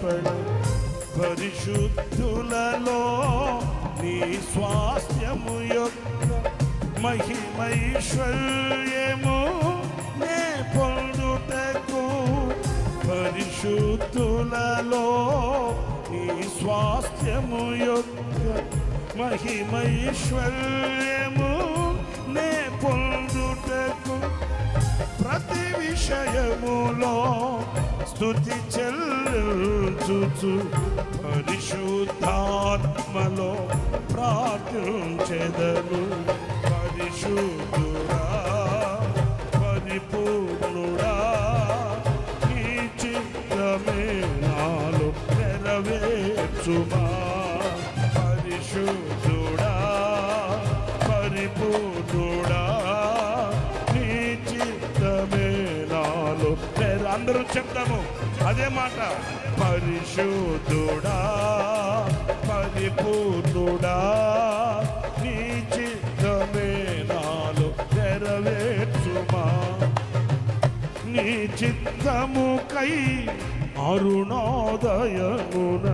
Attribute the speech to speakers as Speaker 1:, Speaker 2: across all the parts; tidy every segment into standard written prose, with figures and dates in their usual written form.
Speaker 1: అర్పణ పరిశుద్ధులలో నీ స్వాస్థ్యము యొక్క మహిమైశ్వర్యము నే పొందుటకు పరిశుద్ధులలో నీ స్వాస్థ్యము యొక్క మహిమైశ్వర్యము నే పొందుటకు ప్రతి విషయములో స్తుతి చెల్లించుచు పరిశుద్ధాత్మలో ప్రార్థించెదను. పరిశుద్ధుడా పరిపూర్ణుడా నీ చిత్తమే నాలో నెరవేర్చుమా. పరిశుద్ధుడా పరిపూర్ణుడా నీ చిత్తమే నాలో అందరూ చెప్తాము అదే మాట. పరిశుద్ధుడా పరిపూర్ణుడా నీ చిత్తమే నాలో నెరవేర్చుమా. నీ చిత్తముకై అరుణోదయమున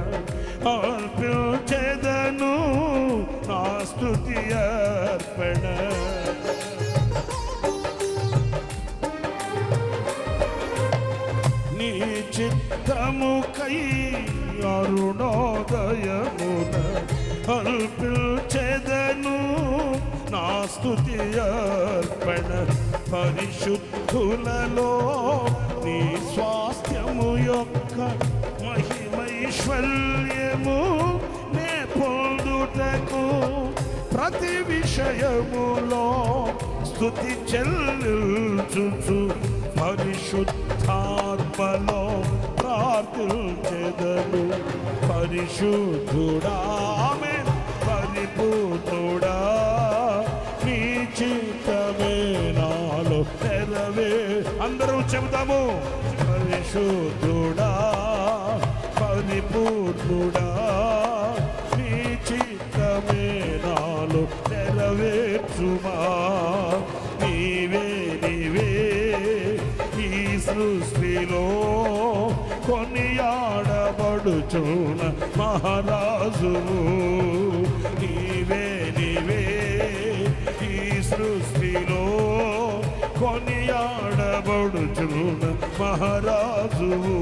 Speaker 1: అర్పించెదను నా స్తుతి అర్పణ. నీ చిత్తముకై అరుణోదయమున అర్పించెదను నా స్తుతి అర్పణ. పరిశుద్ధులలో నీ స్వాస్థ్యము యొక్క మహిమైశ్వర్యము నే పొందుటకు ప్రతి విషయములో స్తుతి చెల్లించుచు పరిశుద్ధాత్మలో ప్రార్థించెదను. పరిశుద్ధుడా పరిపూర్ణుడా నీ చిత్తమే నాలో నెరవే. అందరూ చెబుతాము. పరిశుద్ధుడా పరిపూర్ణుడా నీ చిత్తమే నాలో నెరవేర్చుమా. నీవే నీవే ఈ సృష్టిలో కొనియాడబడుచున్న మహారాజువు. నీవే నీవే ఈ సృష్టిలో కొనియాడబడుచున్న మహారాజువు.